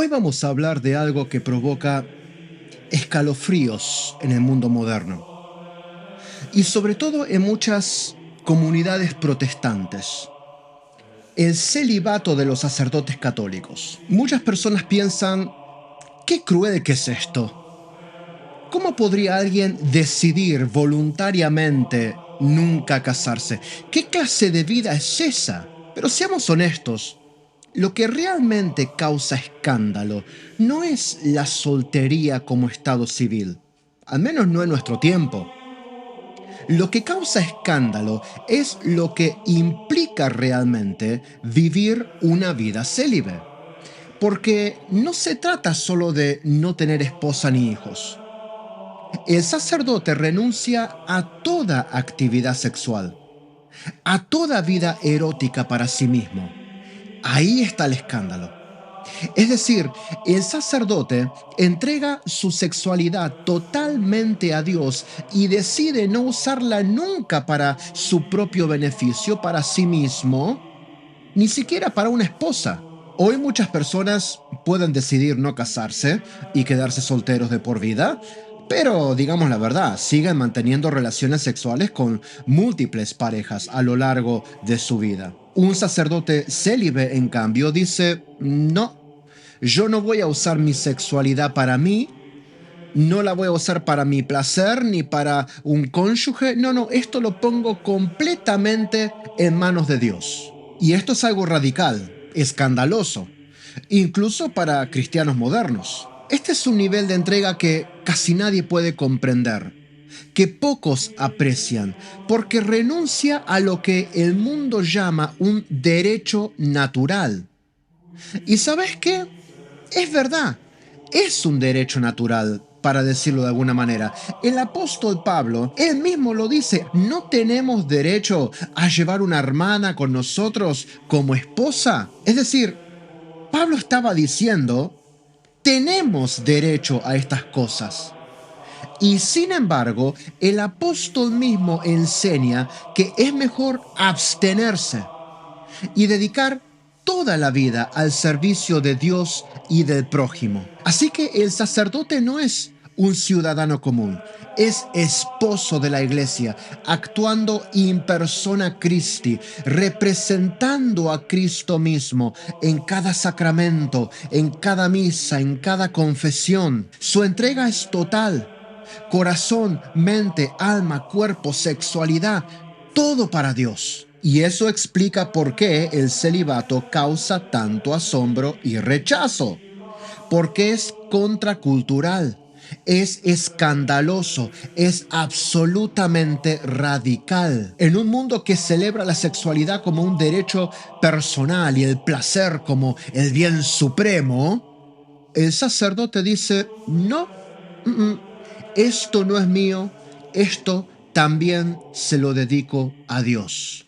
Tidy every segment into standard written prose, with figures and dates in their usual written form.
Hoy vamos a hablar de algo que provoca escalofríos en el mundo moderno y sobre todo en muchas comunidades protestantes. El celibato de los sacerdotes católicos. Muchas personas piensan, qué cruel que es esto. ¿Cómo podría alguien decidir voluntariamente nunca casarse? ¿Qué clase de vida es esa? Pero seamos honestos. Lo que realmente causa escándalo no es la soltería como estado civil, al menos no en nuestro tiempo. Lo que causa escándalo es lo que implica realmente vivir una vida célibe, porque no se trata solo de no tener esposa ni hijos. El sacerdote renuncia a toda actividad sexual, a toda vida erótica para sí mismo. Ahí está el escándalo. Es decir, el sacerdote entrega su sexualidad totalmente a Dios y decide no usarla nunca para su propio beneficio, para sí mismo, ni siquiera para una esposa. Hoy muchas personas pueden decidir no casarse y quedarse solteros de por vida, pero digamos la verdad, siguen manteniendo relaciones sexuales con múltiples parejas a lo largo de su vida. Un sacerdote célibe, en cambio, dice, no, yo no voy a usar mi sexualidad para mí, no la voy a usar para mi placer ni para un cónyuge. No, esto lo pongo completamente en manos de Dios. Y esto es algo radical, escandaloso, incluso para cristianos modernos. Este es un nivel de entrega que casi nadie puede comprender, que pocos aprecian, porque renuncia a lo que el mundo llama un derecho natural. ¿Y sabes qué? Es verdad, es un derecho natural, para decirlo de alguna manera. El apóstol Pablo, él mismo lo dice, no tenemos derecho a llevar una hermana con nosotros como esposa. Es decir, Pablo estaba diciendo, tenemos derecho a estas cosas. Y sin embargo, el apóstol mismo enseña que es mejor abstenerse y dedicar toda la vida al servicio de Dios y del prójimo. Así que el sacerdote no es un ciudadano común, es esposo de la iglesia, actuando in persona Christi, representando a Cristo mismo en cada sacramento, en cada misa, en cada confesión. Su entrega es total. Corazón, mente, alma, cuerpo, sexualidad, todo para Dios. Y eso explica por qué el celibato causa tanto asombro y rechazo. Porque es contracultural, es escandaloso, es absolutamente radical. En un mundo que celebra la sexualidad como un derecho personal y el placer como el bien supremo, el sacerdote dice, no, esto no es mío, esto también se lo dedico a Dios.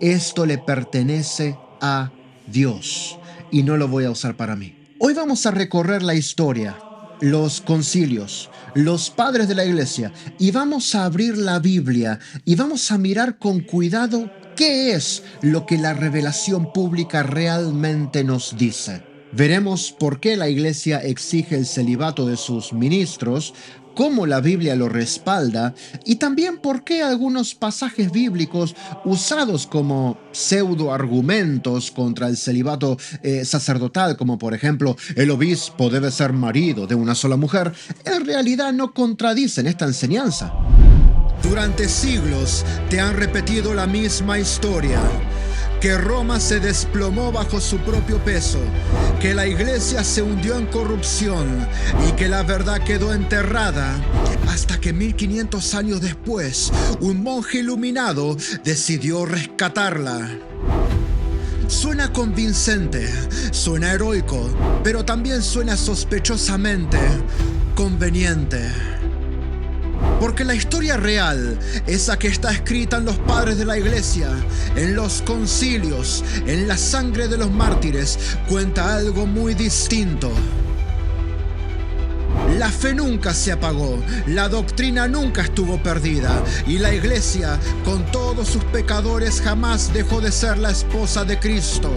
Esto le pertenece a Dios y no lo voy a usar para mí. Hoy vamos a recorrer la historia, los concilios, los padres de la iglesia y vamos a abrir la Biblia y vamos a mirar con cuidado qué es lo que la revelación pública realmente nos dice. Veremos por qué la iglesia exige el celibato de sus ministros, cómo la Biblia lo respalda y también por qué algunos pasajes bíblicos usados como pseudoargumentos contra el celibato sacerdotal, como por ejemplo el obispo debe ser marido de una sola mujer, en realidad no contradicen esta enseñanza. Durante siglos te han repetido la misma historia, que Roma se desplomó bajo su propio peso, que la iglesia se hundió en corrupción y que la verdad quedó enterrada, hasta que 1500 años después, un monje iluminado decidió rescatarla. Suena convincente, suena heroico, pero también suena sospechosamente conveniente. Porque la historia real, esa que está escrita en los padres de la iglesia, en los concilios, en la sangre de los mártires, cuenta algo muy distinto. La fe nunca se apagó, la doctrina nunca estuvo perdida y la iglesia, con todos sus pecadores, jamás dejó de ser la esposa de Cristo.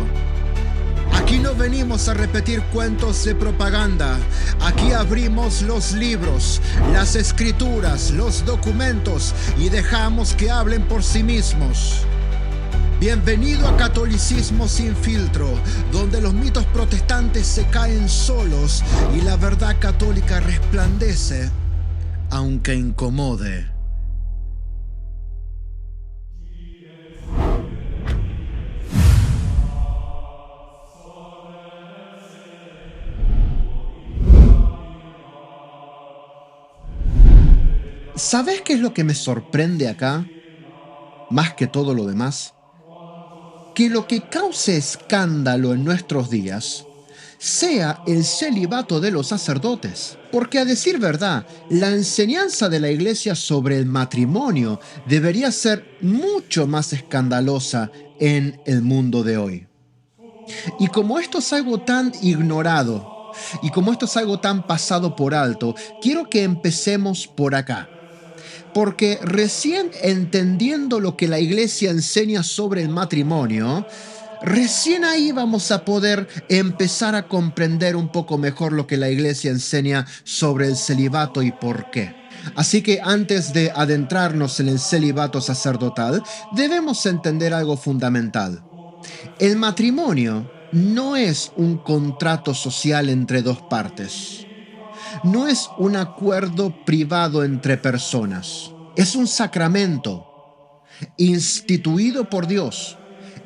Aquí no venimos a repetir cuentos de propaganda. Aquí abrimos los libros, las escrituras, los documentos y dejamos que hablen por sí mismos. Bienvenido a Catolicismo sin filtro, donde los mitos protestantes se caen solos y la verdad católica resplandece, aunque incomode. ¿Sabes qué es lo que me sorprende acá? Más que todo lo demás. Que lo que cause escándalo en nuestros días sea el celibato de los sacerdotes. Porque a decir verdad, la enseñanza de la Iglesia sobre el matrimonio debería ser mucho más escandalosa en el mundo de hoy. Y como esto es algo tan ignorado, y como esto es algo tan pasado por alto, quiero que empecemos por acá. Porque recién entendiendo lo que la Iglesia enseña sobre el matrimonio, recién ahí vamos a poder empezar a comprender un poco mejor lo que la Iglesia enseña sobre el celibato y por qué. Así que antes de adentrarnos en el celibato sacerdotal, debemos entender algo fundamental. El matrimonio no es un contrato social entre dos partes. No es un acuerdo privado entre personas. Es un sacramento instituido por Dios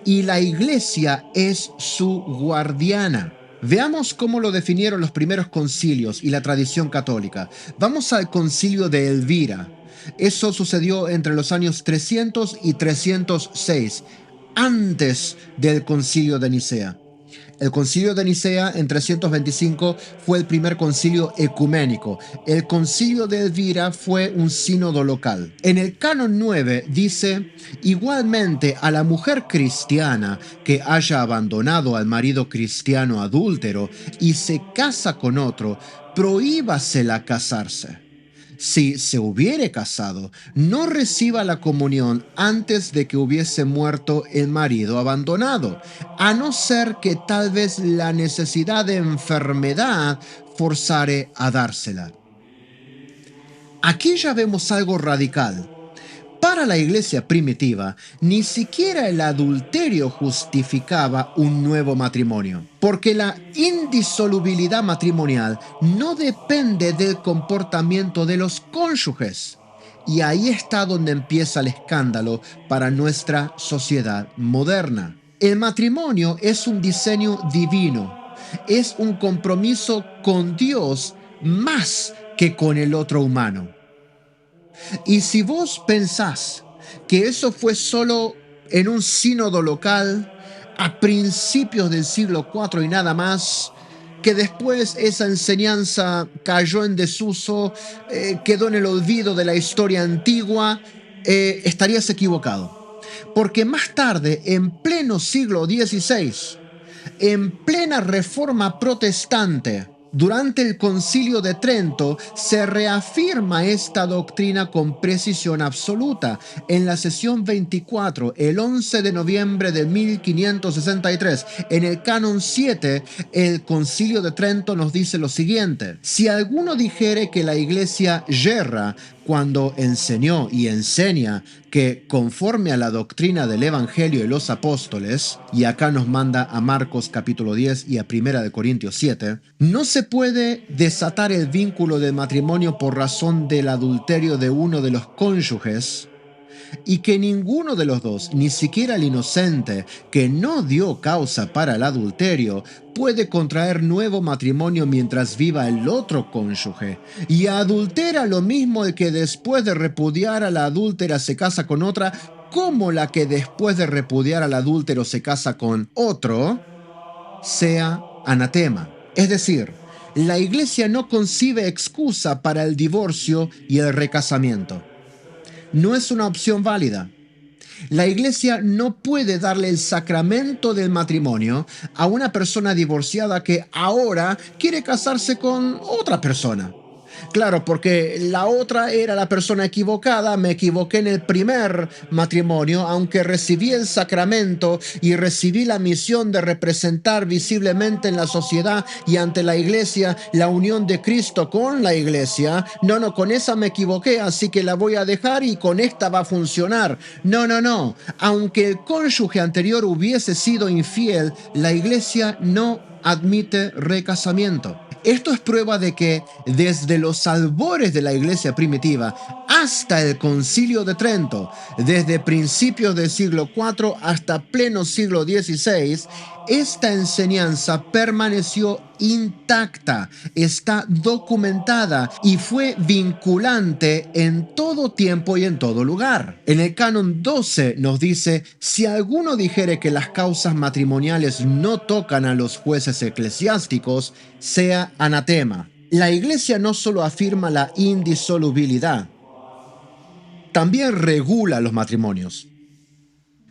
y la Iglesia es su guardiana. Veamos cómo lo definieron los primeros concilios y la tradición católica. Vamos al concilio de Elvira. Eso sucedió entre los años 300 y 306, antes del concilio de Nicea. El concilio de Nicea en 325 fue el primer concilio ecuménico. El concilio de Elvira fue un sínodo local. En el canon 9 dice, igualmente a la mujer cristiana que haya abandonado al marido cristiano adúltero y se casa con otro, prohíbasela casarse. Si se hubiere casado, no reciba la comunión antes de que hubiese muerto el marido abandonado, a no ser que tal vez la necesidad de enfermedad forzare a dársela. Aquí ya vemos algo radical. Para la iglesia primitiva, ni siquiera el adulterio justificaba un nuevo matrimonio, porque la indisolubilidad matrimonial no depende del comportamiento de los cónyuges. Y ahí está donde empieza el escándalo para nuestra sociedad moderna. El matrimonio es un diseño divino, es un compromiso con Dios más que con el otro humano. Y si vos pensás que eso fue solo en un sínodo local a principios del siglo IV y nada más, que después esa enseñanza cayó en desuso, quedó en el olvido de la historia antigua, estarías equivocado. Porque más tarde, en pleno siglo XVI, en plena reforma protestante, durante el Concilio de Trento se reafirma esta doctrina con precisión absoluta. En la sesión 24, el 11 de noviembre de 1563, en el Canon 7, el Concilio de Trento nos dice lo siguiente: si alguno dijere que la Iglesia yerra cuando enseñó y enseña que conforme a la doctrina del Evangelio de los Apóstoles, y acá nos manda a Marcos capítulo 10 y a 1 Corintios 7, no se puede desatar el vínculo del matrimonio por razón del adulterio de uno de los cónyuges, y que ninguno de los dos, ni siquiera el inocente, que no dio causa para el adulterio, puede contraer nuevo matrimonio mientras viva el otro cónyuge. Y adultera lo mismo el que después de repudiar a la adúltera se casa con otra, como la que después de repudiar al adúltero se casa con otro, sea anatema. Es decir, la Iglesia no concibe excusa para el divorcio y el recasamiento. No es una opción válida. La Iglesia no puede darle el sacramento del matrimonio a una persona divorciada que ahora quiere casarse con otra persona. Claro, porque la otra era la persona equivocada, me equivoqué en el primer matrimonio, aunque recibí el sacramento y recibí la misión de representar visiblemente en la sociedad y ante la iglesia la unión de Cristo con la iglesia. No, no, con esa me equivoqué, así que la voy a dejar y con esta va a funcionar. No, no, no. Aunque el cónyuge anterior hubiese sido infiel, la iglesia no admite recasamiento. Esto es prueba de que desde los albores de la iglesia primitiva hasta el Concilio de Trento, desde principios del siglo IV hasta pleno siglo XVI, esta enseñanza permaneció intacta, está documentada y fue vinculante en todo tiempo y en todo lugar. En el canon 12 nos dice: si alguno dijere que las causas matrimoniales no tocan a los jueces eclesiásticos, sea anatema. La iglesia no solo afirma la indisolubilidad, también regula los matrimonios.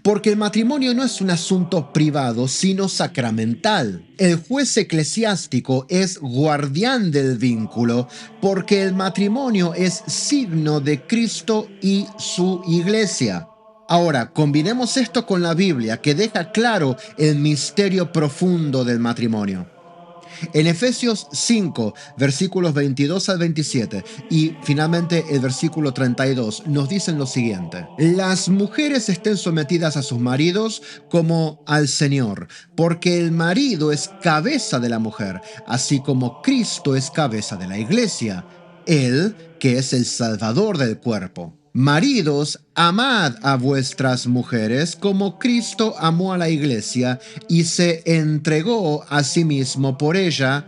Porque el matrimonio no es un asunto privado, sino sacramental. El juez eclesiástico es guardián del vínculo, porque el matrimonio es signo de Cristo y su iglesia. Ahora, combinemos esto con la Biblia, que deja claro el misterio profundo del matrimonio. En Efesios 5, versículos 22 al 27 y finalmente el versículo 32 nos dicen lo siguiente: las mujeres estén sometidas a sus maridos como al Señor, porque el marido es cabeza de la mujer, así como Cristo es cabeza de la iglesia, Él que es el Salvador del cuerpo. Maridos, amad a vuestras mujeres como Cristo amó a la iglesia y se entregó a sí mismo por ella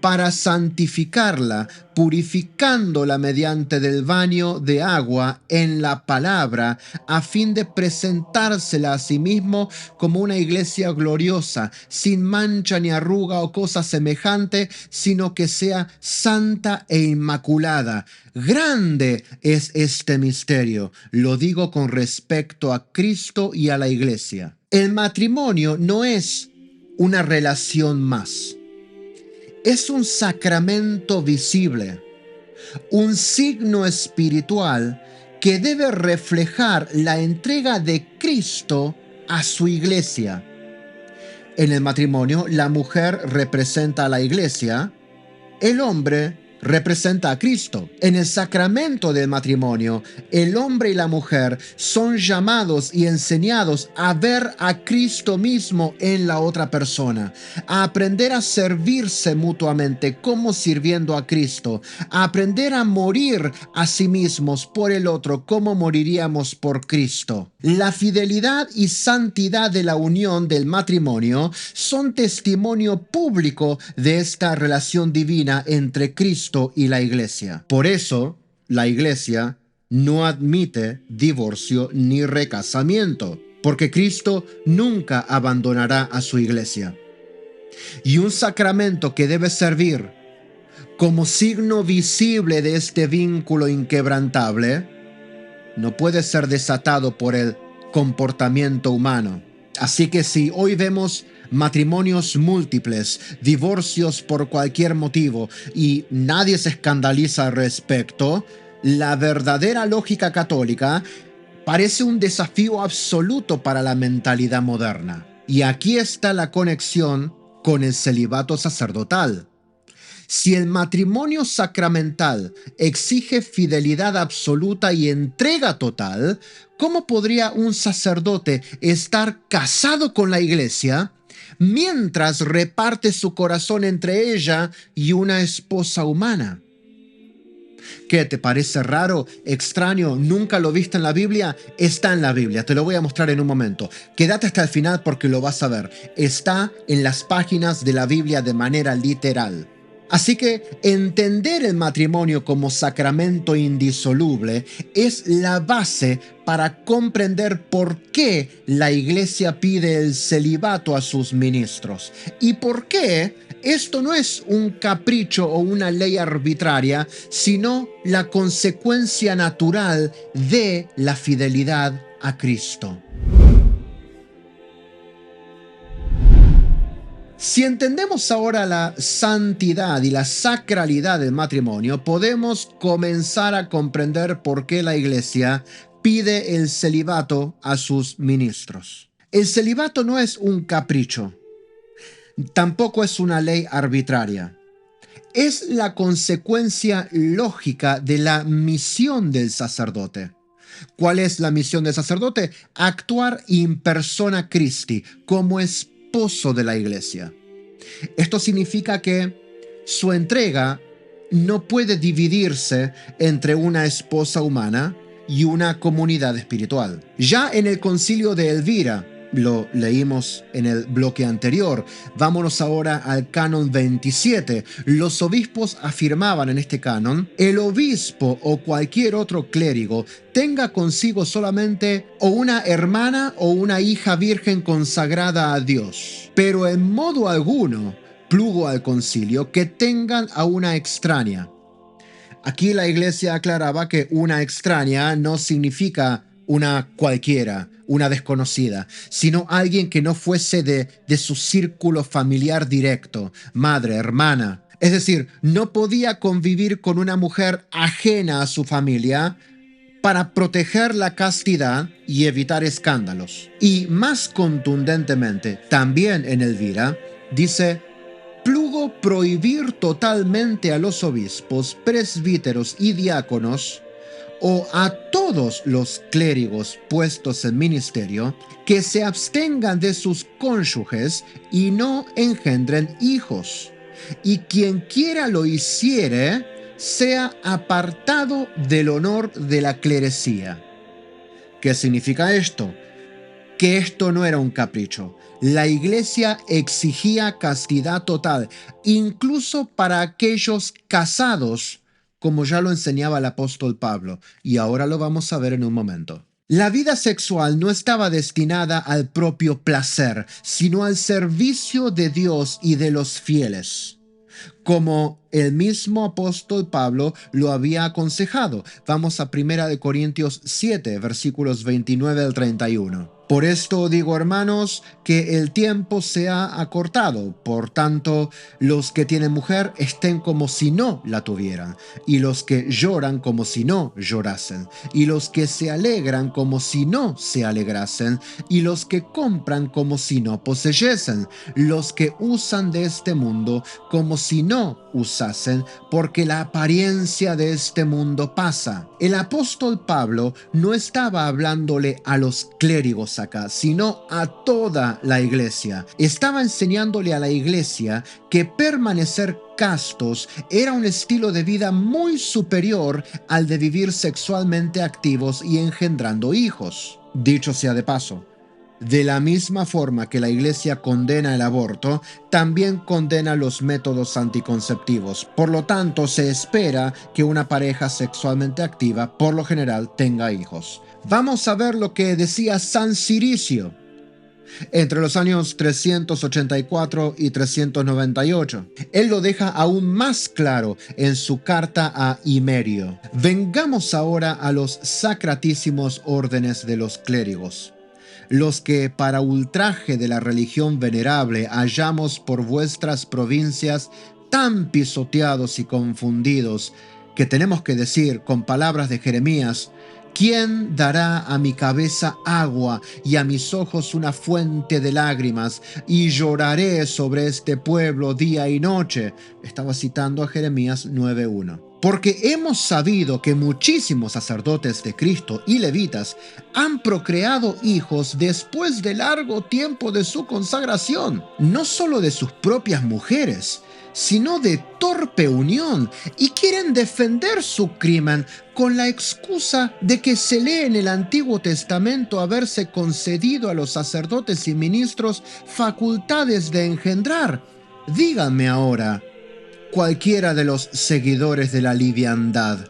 para santificarla, purificándola mediante del baño de agua en la palabra, a fin de presentársela a sí mismo como una iglesia gloriosa, sin mancha ni arruga o cosa semejante, sino que sea santa e inmaculada. Grande es este misterio, lo digo con respecto a Cristo y a la iglesia. El matrimonio no es una relación más. Es un sacramento visible, un signo espiritual que debe reflejar la entrega de Cristo a su iglesia. En el matrimonio, la mujer representa a la iglesia, el hombre representa a Cristo. En el sacramento del matrimonio, el hombre y la mujer son llamados y enseñados a ver a Cristo mismo en la otra persona, a aprender a servirse mutuamente como sirviendo a Cristo, a aprender a morir a sí mismos por el otro como moriríamos por Cristo. La fidelidad y santidad de la unión del matrimonio son testimonio público de esta relación divina entre Cristo y la iglesia. Por eso, la iglesia no admite divorcio ni recasamiento, porque Cristo nunca abandonará a su iglesia. Y un sacramento que debe servir como signo visible de este vínculo inquebrantable no puede ser desatado por el comportamiento humano. Así que si hoy vemos matrimonios múltiples, divorcios por cualquier motivo y nadie se escandaliza al respecto, la verdadera lógica católica parece un desafío absoluto para la mentalidad moderna. Y aquí está la conexión con el celibato sacerdotal. Si el matrimonio sacramental exige fidelidad absoluta y entrega total, ¿cómo podría un sacerdote estar casado con la iglesia mientras reparte su corazón entre ella y una esposa humana? ¿Qué te parece raro, extraño, nunca lo viste en la Biblia? Está en la Biblia, te lo voy a mostrar en un momento. Quédate hasta el final porque lo vas a ver. Está en las páginas de la Biblia de manera literal. Así que entender el matrimonio como sacramento indisoluble es la base para comprender por qué la Iglesia pide el celibato a sus ministros y por qué esto no es un capricho o una ley arbitraria, sino la consecuencia natural de la fidelidad a Cristo. Si entendemos ahora la santidad y la sacralidad del matrimonio, podemos comenzar a comprender por qué la Iglesia pide el celibato a sus ministros. El celibato no es un capricho, tampoco es una ley arbitraria. Es la consecuencia lógica de la misión del sacerdote. ¿Cuál es la misión del sacerdote? Actuar in persona Christi, como esposo de la Iglesia. Esto significa que su entrega no puede dividirse entre una esposa humana y una comunidad espiritual. Ya en el concilio de Elvira, lo leímos en el bloque anterior, vámonos ahora al canon 27. Los obispos afirmaban en este canon: el obispo o cualquier otro clérigo tenga consigo solamente o una hermana o una hija virgen consagrada a Dios, pero en modo alguno plugo al concilio que tengan a una extraña. Aquí la Iglesia aclaraba que una extraña no significa una cualquiera, una desconocida, sino alguien que no fuese de su círculo familiar directo, madre, hermana. Es decir, no podía convivir con una mujer ajena a su familia para proteger la castidad y evitar escándalos. Y más contundentemente, también en Elvira, dice: plugo prohibir totalmente a los obispos, presbíteros y diáconos, o a todos los clérigos puestos en ministerio, que se abstengan de sus cónyuges y no engendren hijos. Y quien quiera lo hiciere, sea apartado del honor de la clerecía. ¿Qué significa esto? Que esto no era un capricho. La Iglesia exigía castidad total, incluso para aquellos casados, como ya lo enseñaba el apóstol Pablo, y ahora lo vamos a ver en un momento. La vida sexual no estaba destinada al propio placer, sino al servicio de Dios y de los fieles, como el mismo apóstol Pablo lo había aconsejado. Vamos a 1 Corintios 7, versículos 29 al 31. Por esto digo, hermanos, que el tiempo se ha acortado. Por tanto, los que tienen mujer estén como si no la tuvieran, y los que lloran como si no llorasen, y los que se alegran como si no se alegrasen, y los que compran como si no poseyesen, los que usan de este mundo como si no usasen, porque la apariencia de este mundo pasa. El apóstol Pablo no estaba hablándole a los clérigos acá, sino a toda la iglesia. Estaba enseñándole a la iglesia que permanecer castos era un estilo de vida muy superior al de vivir sexualmente activos y engendrando hijos. Dicho sea de paso, de la misma forma que la Iglesia condena el aborto, también condena los métodos anticonceptivos. Por lo tanto, se espera que una pareja sexualmente activa, por lo general, tenga hijos. Vamos a ver lo que decía San Ciricio entre los años 384 y 398. Él lo deja aún más claro en su carta a Himerio. Vengamos ahora a los sacratísimos órdenes de los clérigos, los que para ultraje de la religión venerable hallamos por vuestras provincias tan pisoteados y confundidos, que tenemos que decir con palabras de Jeremías: ¿quién dará a mi cabeza agua y a mis ojos una fuente de lágrimas? Y lloraré sobre este pueblo día y noche. Estaba citando a Jeremías 9:1. Porque hemos sabido que muchísimos sacerdotes de Cristo y levitas han procreado hijos después de largo tiempo de su consagración, no solo de sus propias mujeres, sino de torpe unión, y quieren defender su crimen con la excusa de que se lee en el Antiguo Testamento haberse concedido a los sacerdotes y ministros facultades de engendrar. Díganme ahora, cualquiera de los seguidores de la liviandad,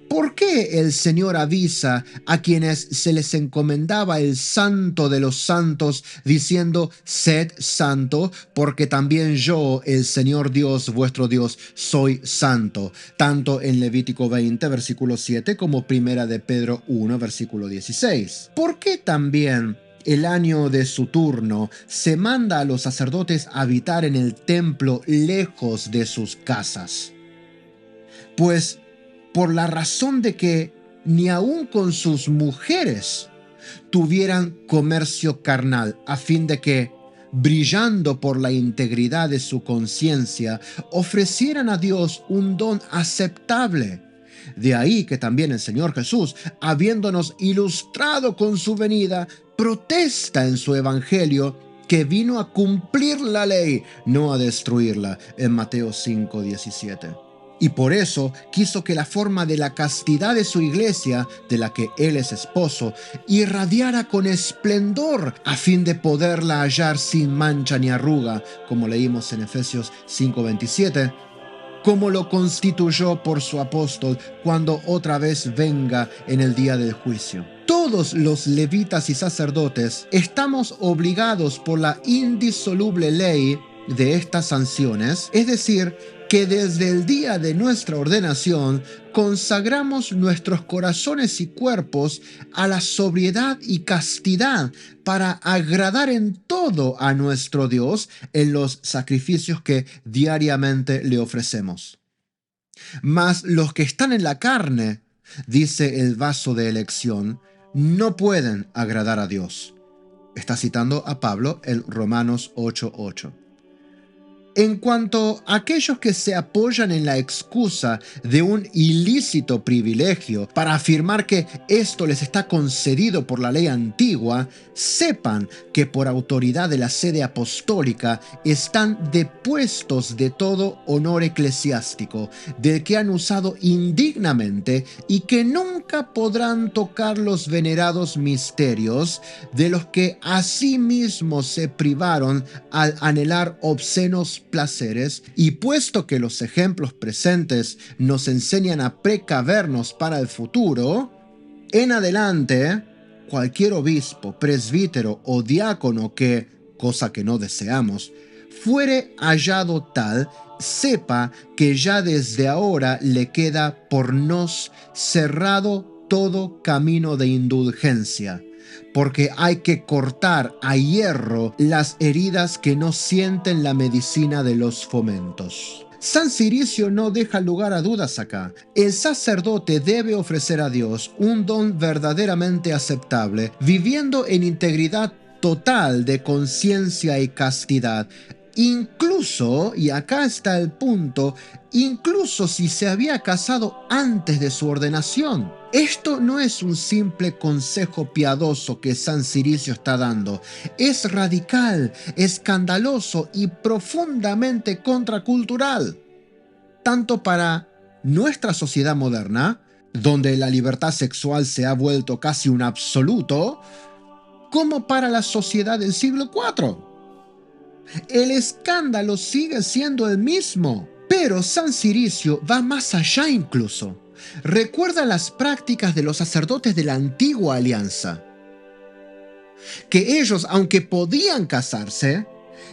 ¿por qué el Señor avisa a quienes se les encomendaba el santo de los santos, diciendo: sed santo, porque también yo, el Señor Dios, vuestro Dios, soy santo? Tanto en Levítico 20, versículo 7, como 1 de Pedro 1, versículo 16. ¿Por qué también el año de su turno, se manda a los sacerdotes a habitar en el templo lejos de sus casas. Pues por la razón de que ni aun con sus mujeres tuvieran comercio carnal, a fin de que, brillando por la integridad de su conciencia, ofrecieran a Dios un don aceptable. De ahí que también el Señor Jesús, habiéndonos ilustrado con su venida, protesta en su evangelio que vino a cumplir la ley, no a destruirla, en Mateo 5:17. Y por eso quiso que la forma de la castidad de su iglesia, de la que él es esposo, irradiara con esplendor a fin de poderla hallar sin mancha ni arruga, como leímos en Efesios 5:27, como lo constituyó por su apóstol cuando otra vez venga en el día del juicio. Todos los levitas y sacerdotes estamos obligados por la indisoluble ley de estas sanciones, es decir, que desde el día de nuestra ordenación consagramos nuestros corazones y cuerpos a la sobriedad y castidad para agradar en todo a nuestro Dios en los sacrificios que diariamente le ofrecemos. Mas los que están en la carne, dice el vaso de elección, no pueden agradar a Dios. Está citando a Pablo en Romanos 8:8. En cuanto a aquellos que se apoyan en la excusa de un ilícito privilegio para afirmar que esto les está concedido por la ley antigua, sepan que por autoridad de la sede apostólica están depuestos de todo honor eclesiástico, del que han usado indignamente y que nunca podrán tocar los venerados misterios de los que asimismo se privaron al anhelar obscenos placeres, y puesto que los ejemplos presentes nos enseñan a precavernos para el futuro, en adelante, cualquier obispo, presbítero o diácono que, cosa que no deseamos, fuere hallado tal, sepa que ya desde ahora le queda por nos cerrado todo camino de indulgencia, porque hay que cortar a hierro las heridas que no sienten la medicina de los fomentos. San Ciricio no deja lugar a dudas acá. El sacerdote debe ofrecer a Dios un don verdaderamente aceptable, viviendo en integridad total de conciencia y castidad. Incluso, y acá está el punto, incluso si se había casado antes de su ordenación. Esto no es un simple consejo piadoso que San Ciricio está dando. Es radical, escandaloso y profundamente contracultural. Tanto para nuestra sociedad moderna, donde la libertad sexual se ha vuelto casi un absoluto, como para la sociedad del siglo IV. El escándalo sigue siendo el mismo, pero San Ciricio va más allá incluso. Recuerda las prácticas de los sacerdotes de la antigua alianza, que ellos, aunque podían casarse,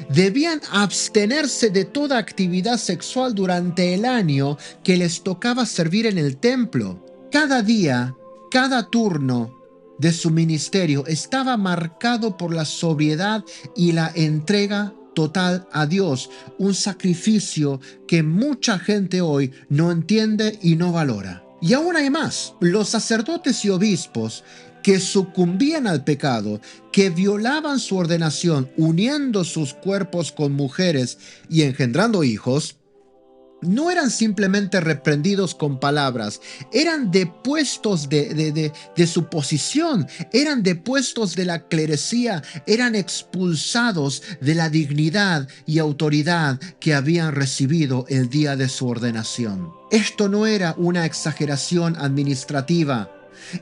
debían abstenerse de toda actividad sexual durante el año que les tocaba servir en el templo. Cada día, cada turno de su ministerio estaba marcado por la sobriedad y la entrega total a Dios, un sacrificio que mucha gente hoy no entiende y no valora. Y aún hay más, los sacerdotes y obispos que sucumbían al pecado, que violaban su ordenación uniendo sus cuerpos con mujeres y engendrando hijos, no eran simplemente reprendidos con palabras, eran depuestos de su posición, eran depuestos de la clerecía, eran expulsados de la dignidad y autoridad que habían recibido el día de su ordenación. Esto no era una exageración administrativa.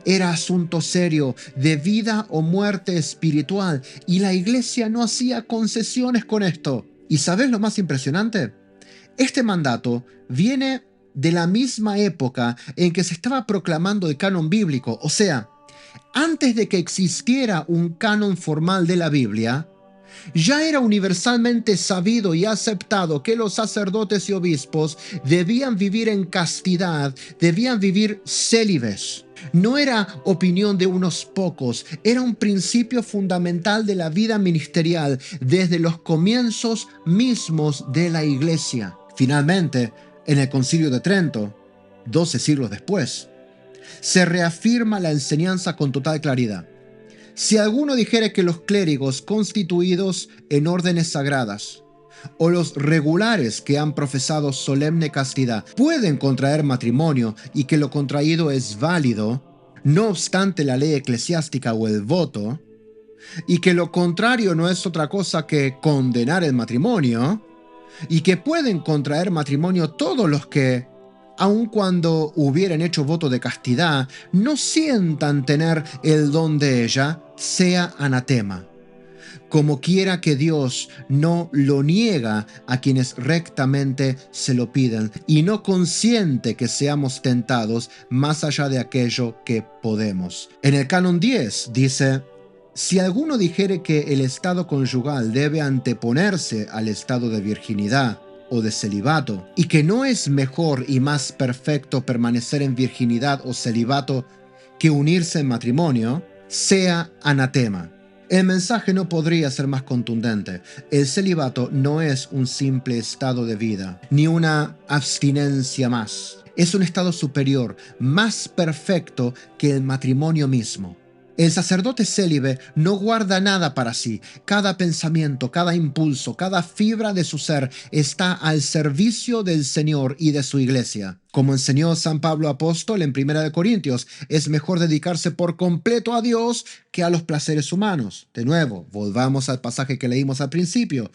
Era asunto serio de vida o muerte espiritual y la iglesia no hacía concesiones con esto. ¿Y sabes lo más impresionante? Este mandato viene de la misma época en que se estaba proclamando el canon bíblico, o sea, antes de que existiera un canon formal de la Biblia, ya era universalmente sabido y aceptado que los sacerdotes y obispos debían vivir en castidad, debían vivir célibes. No era opinión de unos pocos, era un principio fundamental de la vida ministerial desde los comienzos mismos de la Iglesia. Finalmente, en el Concilio de Trento, 12 siglos después, se reafirma la enseñanza con total claridad. Si alguno dijere que los clérigos constituidos en órdenes sagradas o los regulares que han profesado solemne castidad pueden contraer matrimonio y que lo contraído es válido, no obstante la ley eclesiástica o el voto, y que lo contrario no es otra cosa que condenar el matrimonio, y que pueden contraer matrimonio todos los que, aun cuando hubieran hecho voto de castidad, no sientan tener el don de ella, sea anatema. Como quiera que Dios no lo niega a quienes rectamente se lo piden y no consiente que seamos tentados más allá de aquello que podemos. En el canon 10 dice: si alguno dijere que el estado conyugal debe anteponerse al estado de virginidad o de celibato, y que no es mejor y más perfecto permanecer en virginidad o celibato que unirse en matrimonio, sea anatema. El mensaje no podría ser más contundente. El celibato no es un simple estado de vida, ni una abstinencia más. Es un estado superior, más perfecto que el matrimonio mismo. El sacerdote célibe no guarda nada para sí. Cada pensamiento, cada impulso, cada fibra de su ser está al servicio del Señor y de su iglesia. Como enseñó San Pablo apóstol en 1 Corintios, es mejor dedicarse por completo a Dios que a los placeres humanos. De nuevo, volvamos al pasaje que leímos al principio.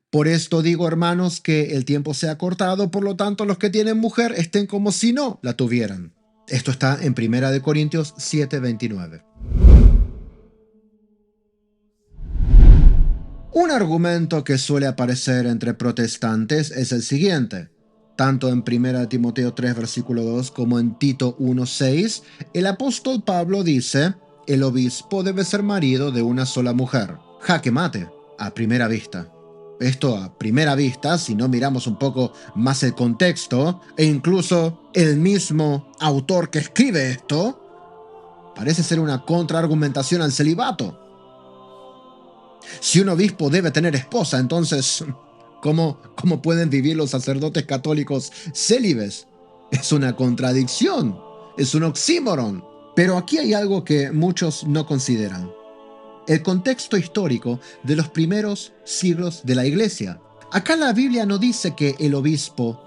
Por esto digo, hermanos, que el tiempo se ha cortado, por lo tanto los que tienen mujer estén como si no la tuvieran. Esto está en 1 Corintios 7:29. Un argumento que suele aparecer entre protestantes es el siguiente. Tanto en 1 Timoteo 3, versículo 2, como en Tito 1:6, el apóstol Pablo dice: el obispo debe ser marido de una sola mujer. Jaque mate, a primera vista. Esto a primera vista, si no miramos un poco más el contexto, e incluso el mismo autor que escribe esto, parece ser una contraargumentación al celibato. Si un obispo debe tener esposa, entonces, ¿cómo pueden vivir los sacerdotes católicos célibes? Es una contradicción, es un oxímoron. Pero aquí hay algo que muchos no consideran: el contexto histórico de los primeros siglos de la Iglesia. Acá la Biblia no dice que el obispo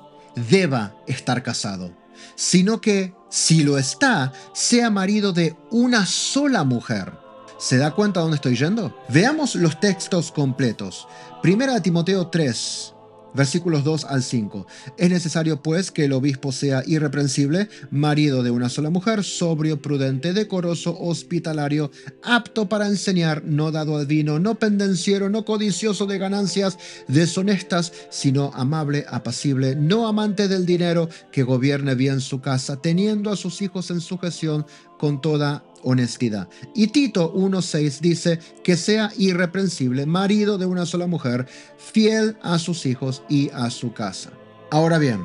deba estar casado, sino que, si lo está, sea marido de una sola mujer. ¿Se da cuenta a dónde estoy yendo? Veamos los textos completos. 1 Timoteo 3, versículos 2 al 5. Es necesario, pues, que el obispo sea irreprensible, marido de una sola mujer, sobrio, prudente, decoroso, hospitalario, apto para enseñar, no dado al vino, no pendenciero, no codicioso de ganancias deshonestas, sino amable, apacible, no amante del dinero, que gobierne bien su casa, teniendo a sus hijos en sujeción con toda honestidad. Y Tito 1:6 dice que sea irreprensible, marido de una sola mujer, fiel a sus hijos y a su casa. Ahora bien,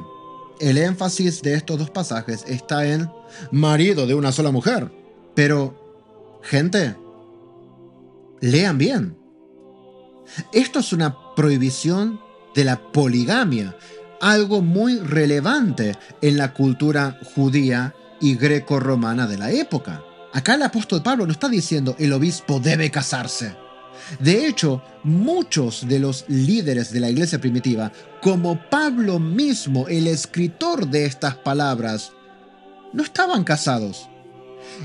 el énfasis de estos dos pasajes está en marido de una sola mujer. Pero, gente, lean bien. Esto es una prohibición de la poligamia, algo muy relevante en la cultura judía y greco-romana de la época. Acá el apóstol Pablo no está diciendo el obispo debe casarse. De hecho, muchos de los líderes de la iglesia primitiva, como Pablo mismo, el escritor de estas palabras, no estaban casados.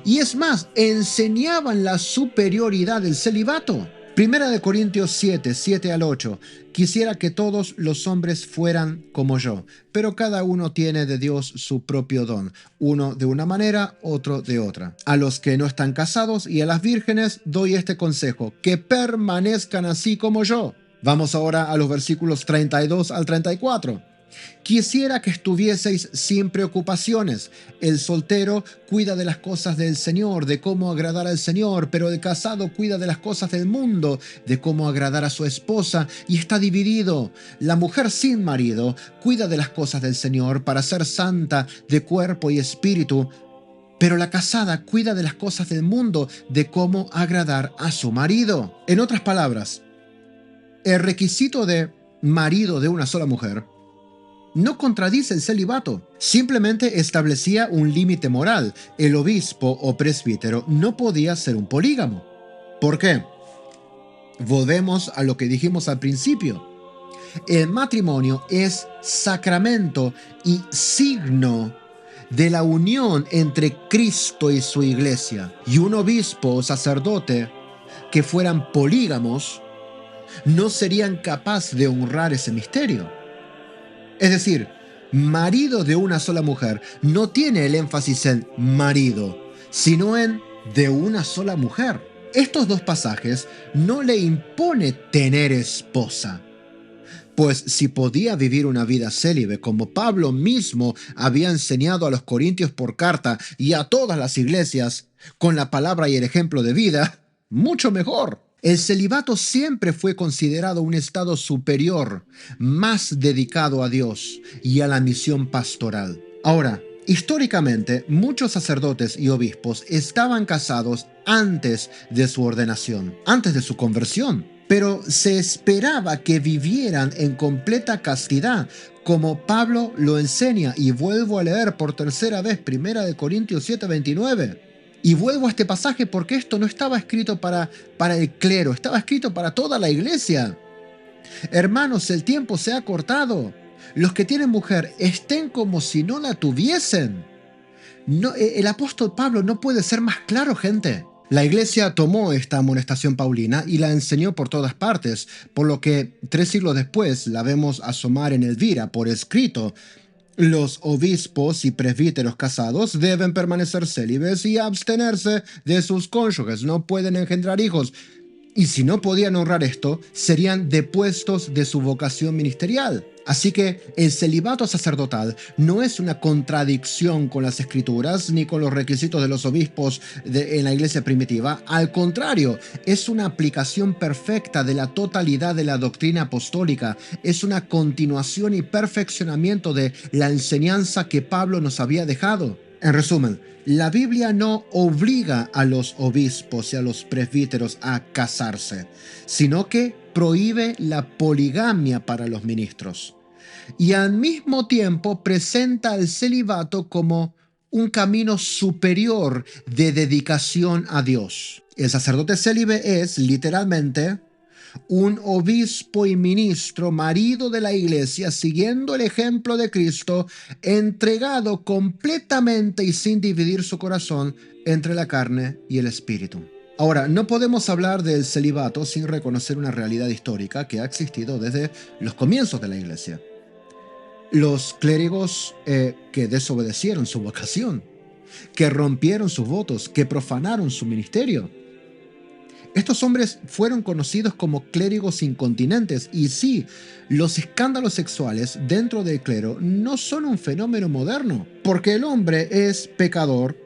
Y es más, enseñaban la superioridad del celibato. 1 Corintios 7, 7 al 8. Quisiera que todos los hombres fueran como yo, pero cada uno tiene de Dios su propio don, uno de una manera, otro de otra. A los que no están casados y a las vírgenes doy este consejo: que permanezcan así como yo. Vamos ahora a los versículos 32 al 34. Quisiera que estuvieseis sin preocupaciones. El soltero cuida de las cosas del Señor, de cómo agradar al Señor, pero el casado cuida de las cosas del mundo, de cómo agradar a su esposa, y está dividido. La mujer sin marido cuida de las cosas del Señor para ser santa de cuerpo y espíritu, pero la casada cuida de las cosas del mundo, de cómo agradar a su marido. En otras palabras, el requisito de marido de una sola mujer no contradice el celibato, simplemente establecía un límite moral. El obispo o presbítero no podía ser un polígamo. ¿Por qué? Volvemos a lo que dijimos al principio. El matrimonio es sacramento y signo de la unión entre Cristo y su iglesia. Y un obispo o sacerdote que fueran polígamos no serían capaces de honrar ese misterio. Es decir, marido de una sola mujer no tiene el énfasis en marido, sino en de una sola mujer. Estos dos pasajes no le impone tener esposa, pues si podía vivir una vida célibe, como Pablo mismo había enseñado a los corintios por carta y a todas las iglesias, con la palabra y el ejemplo de vida, mucho mejor. El celibato siempre fue considerado un estado superior, más dedicado a Dios y a la misión pastoral. Ahora, históricamente, muchos sacerdotes y obispos estaban casados antes de su ordenación, antes de su conversión, pero se esperaba que vivieran en completa castidad, como Pablo lo enseña, y vuelvo a leer por tercera vez 1 Corintios 7:29. Y vuelvo a este pasaje porque esto no estaba escrito para el clero, estaba escrito para toda la iglesia. Hermanos, el tiempo se ha cortado. Los que tienen mujer estén como si no la tuviesen. No, el apóstol Pablo no puede ser más claro, gente. La iglesia tomó esta amonestación paulina y la enseñó por todas partes, por lo que 3 siglos después la vemos asomar en Elvira por escrito. Los obispos y presbíteros casados deben permanecer célibes y abstenerse de sus cónyuges, no pueden engendrar hijos. Y si no podían honrar esto, serían depuestos de su vocación ministerial. Así que el celibato sacerdotal no es una contradicción con las escrituras ni con los requisitos de los obispos en la iglesia primitiva. Al contrario, es una aplicación perfecta de la totalidad de la doctrina apostólica. Es una continuación y perfeccionamiento de la enseñanza que Pablo nos había dejado. En resumen, la Biblia no obliga a los obispos y a los presbíteros a casarse, sino que prohíbe la poligamia para los ministros. Y al mismo tiempo presenta el celibato como un camino superior de dedicación a Dios. El sacerdote célibe es, literalmente, un obispo y ministro, marido de la iglesia, siguiendo el ejemplo de Cristo, entregado completamente y sin dividir su corazón entre la carne y el espíritu. Ahora, no podemos hablar del celibato sin reconocer una realidad histórica que ha existido desde los comienzos de la iglesia. Los clérigos que desobedecieron su vocación, que rompieron sus votos, que profanaron su ministerio. Estos hombres fueron conocidos como clérigos incontinentes, y sí, los escándalos sexuales dentro del clero no son un fenómeno moderno, porque el hombre es pecador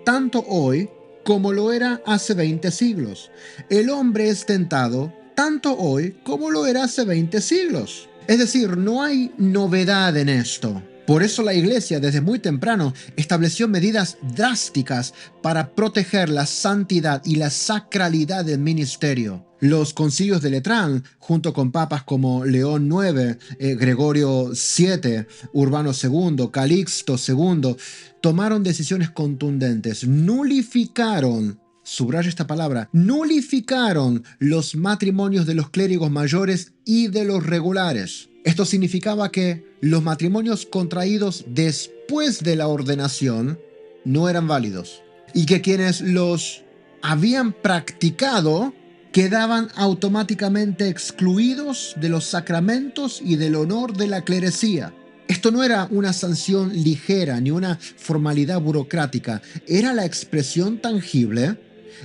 tanto hoy como lo era hace 20 siglos. El hombre es tentado tanto hoy como lo era hace 20 siglos. Es decir, no hay novedad en esto. Por eso la iglesia desde muy temprano estableció medidas drásticas para proteger la santidad y la sacralidad del ministerio. Los concilios de Letrán, junto con papas como León IX, Gregorio VII, Urbano II, Calixto II, tomaron decisiones contundentes, nulificaron, subrayo esta palabra, nulificaron los matrimonios de los clérigos mayores y de los regulares. Esto significaba que los matrimonios contraídos después de la ordenación no eran válidos y que quienes los habían practicado quedaban automáticamente excluidos de los sacramentos y del honor de la clerecía. Esto no era una sanción ligera ni una formalidad burocrática, era la expresión tangible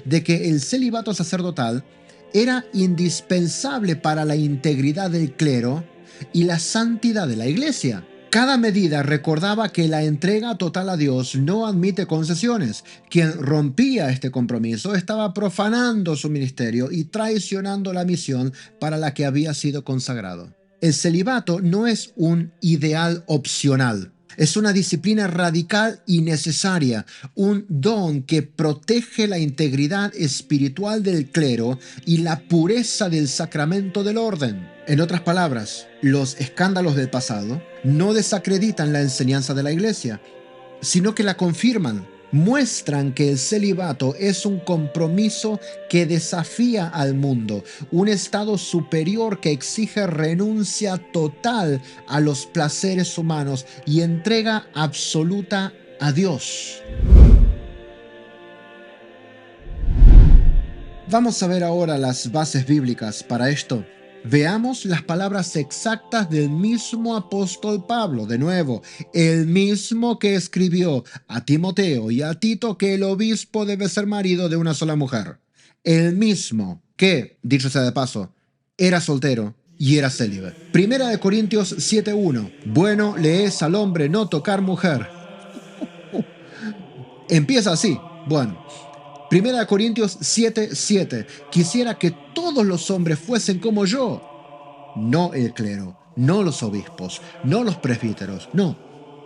de que el celibato sacerdotal era indispensable para la integridad del clero y la santidad de la iglesia. Cada medida recordaba que la entrega total a Dios no admite concesiones. Quien rompía este compromiso estaba profanando su ministerio y traicionando la misión para la que había sido consagrado. El celibato no es un ideal opcional. Es una disciplina radical y necesaria, un don que protege la integridad espiritual del clero y la pureza del sacramento del orden. En otras palabras, los escándalos del pasado no desacreditan la enseñanza de la Iglesia, sino que la confirman. Muestran que el celibato es un compromiso que desafía al mundo, un estado superior que exige renuncia total a los placeres humanos y entrega absoluta a Dios. Vamos a ver ahora las bases bíblicas para esto. Veamos las palabras exactas del mismo apóstol Pablo. De nuevo, el mismo que escribió a Timoteo y a Tito que el obispo debe ser marido de una sola mujer. El mismo que, dicho sea de paso, era soltero y era célibe. Primera de Corintios 7:1. Bueno le es al hombre no tocar mujer. Empieza así. Bueno. Primera de Corintios 7:7. Quisiera que todos los hombres fuesen como yo. No el clero, no los obispos, no los presbíteros, no,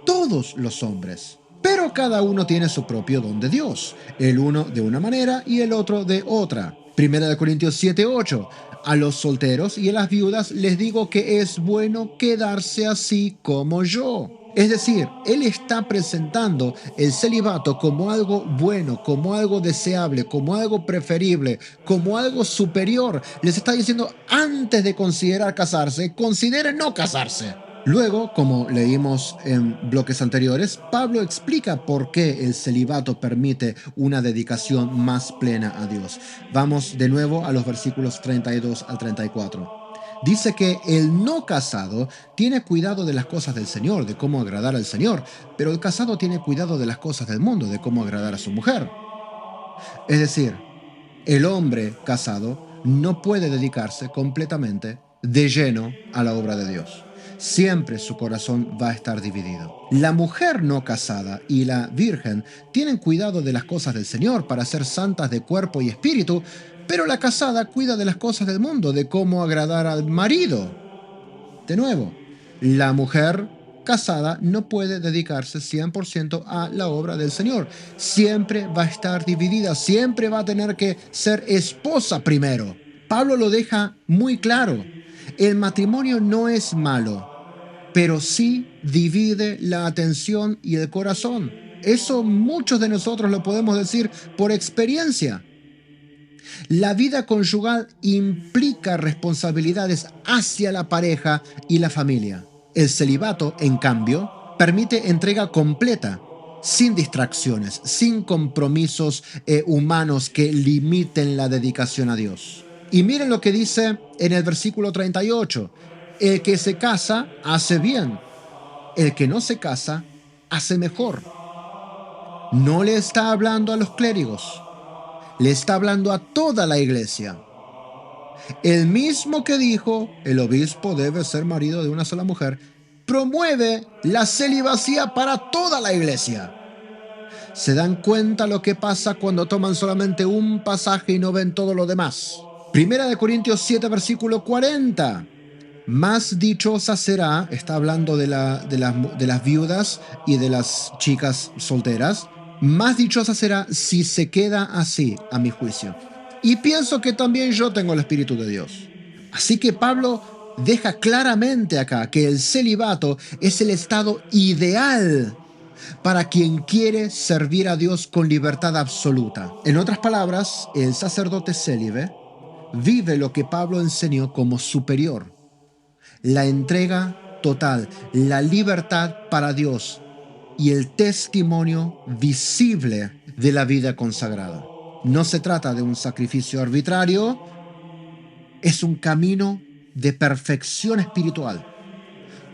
todos los hombres. Pero cada uno tiene su propio don de Dios, el uno de una manera y el otro de otra. Primera de Corintios 7:8. A los solteros y a las viudas les digo que es bueno quedarse así como yo. Es decir, él está presentando el celibato como algo bueno, como algo deseable, como algo preferible, como algo superior. Les está diciendo, antes de considerar casarse, consideren no casarse. Luego, como leímos en bloques anteriores, Pablo explica por qué el celibato permite una dedicación más plena a Dios. Vamos de nuevo a los versículos 32 al 34. Dice que el no casado tiene cuidado de las cosas del Señor, de cómo agradar al Señor, pero el casado tiene cuidado de las cosas del mundo, de cómo agradar a su mujer. Es decir, el hombre casado no puede dedicarse completamente de lleno a la obra de Dios. Siempre su corazón va a estar dividido. La mujer no casada y la virgen tienen cuidado de las cosas del Señor para ser santas de cuerpo y espíritu, pero la casada cuida de las cosas del mundo, de cómo agradar al marido. De nuevo, la mujer casada no puede dedicarse 100% a la obra del Señor. Siempre va a estar dividida, siempre va a tener que ser esposa primero. Pablo lo deja muy claro. El matrimonio no es malo, pero sí divide la atención y el corazón. Eso muchos de nosotros lo podemos decir por experiencia. La vida conyugal implica responsabilidades hacia la pareja y la familia. El celibato, en cambio, permite entrega completa, sin distracciones, sin compromisos humanos que limiten la dedicación a Dios. Y miren lo que dice en el versículo 38. El que se casa hace bien, el que no se casa hace mejor. No le está hablando a los clérigos, le está hablando a toda la iglesia. El mismo que dijo, el obispo debe ser marido de una sola mujer, promueve la celibacia para toda la iglesia. ¿Se dan cuenta lo que pasa cuando toman solamente un pasaje y no ven todo lo demás? Primera de Corintios 7, versículo 40. Más dichosa será, está hablando de las viudas y de las chicas solteras, más dichosa será si se queda así, a mi juicio. Y pienso que también yo tengo el Espíritu de Dios. Así que Pablo deja claramente acá que el celibato es el estado ideal para quien quiere servir a Dios con libertad absoluta. En otras palabras, el sacerdote célibe vive lo que Pablo enseñó como superior: la entrega total, la libertad para Dios y el testimonio visible de la vida consagrada. No se trata de un sacrificio arbitrario, es un camino de perfección espiritual,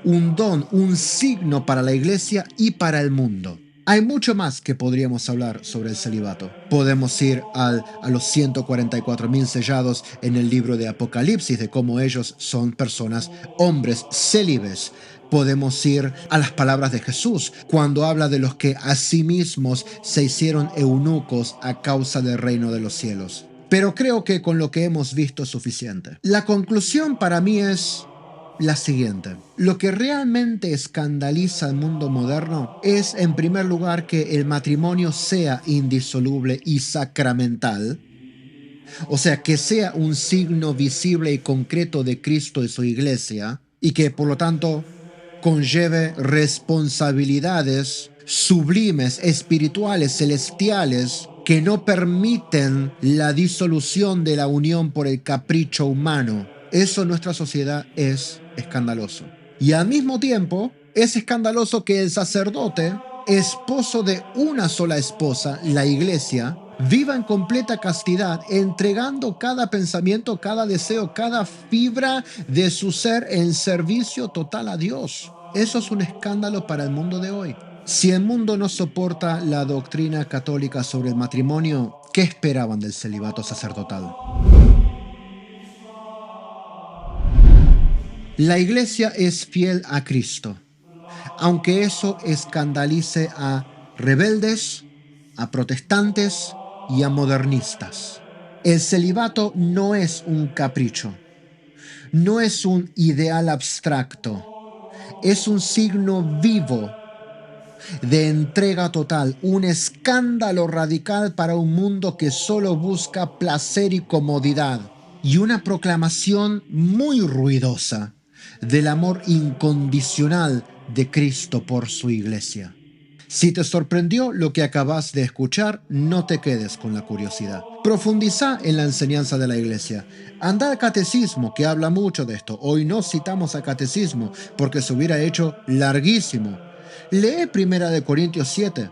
un don, un signo para la iglesia y para el mundo. Hay mucho más que podríamos hablar sobre el celibato. Podemos ir a los 144,000 sellados en el libro de Apocalipsis, de cómo ellos son personas, hombres célibes. Podemos ir a las palabras de Jesús cuando habla de los que a sí mismos se hicieron eunucos a causa del reino de los cielos. Pero creo que con lo que hemos visto es suficiente. La conclusión para mí es: la siguiente. Lo que realmente escandaliza al mundo moderno es, en primer lugar, que el matrimonio sea indisoluble y sacramental, o sea, que sea un signo visible y concreto de Cristo y su iglesia, y que por lo tanto conlleve responsabilidades sublimes, espirituales, celestiales, que no permiten la disolución de la unión por el capricho humano. Eso en nuestra sociedad es escandaloso. Y al mismo tiempo, es escandaloso que el sacerdote, esposo de una sola esposa, la iglesia, viva en completa castidad, entregando cada pensamiento, cada deseo, cada fibra de su ser en servicio total a Dios. Eso es un escándalo para el mundo de hoy. Si el mundo no soporta la doctrina católica sobre el matrimonio, ¿qué esperaban del celibato sacerdotal? La iglesia es fiel a Cristo, aunque eso escandalice a rebeldes, a protestantes y a modernistas. El celibato no es un capricho, no es un ideal abstracto, es un signo vivo de entrega total, un escándalo radical para un mundo que solo busca placer y comodidad, y una proclamación muy ruidosa del amor incondicional de Cristo por su iglesia. Si te sorprendió lo que acabas de escuchar, no te quedes con la curiosidad. Profundiza en la enseñanza de la iglesia. Anda al catecismo, que habla mucho de esto. Hoy no citamos al catecismo porque se hubiera hecho larguísimo. Lee Primera de Corintios 7.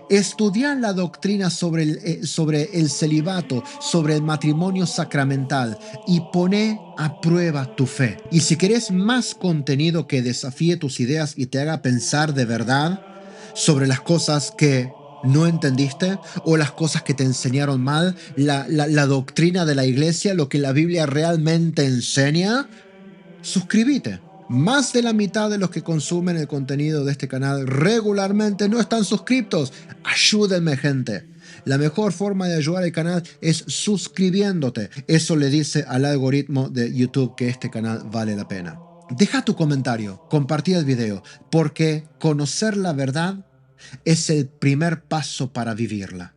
Estudia la doctrina sobre el celibato, sobre el matrimonio sacramental y pone a prueba tu fe. Y si querés más contenido que desafíe tus ideas y te haga pensar de verdad sobre las cosas que no entendiste o las cosas que te enseñaron mal, la doctrina de la iglesia, lo que la Biblia realmente enseña, suscríbete. Más de la mitad de los que consumen el contenido de este canal regularmente no están suscriptos. Ayúdenme, gente. La mejor forma de ayudar al canal es suscribiéndote. Eso le dice al algoritmo de YouTube que este canal vale la pena. Deja tu comentario, compartí el video, porque conocer la verdad es el primer paso para vivirla.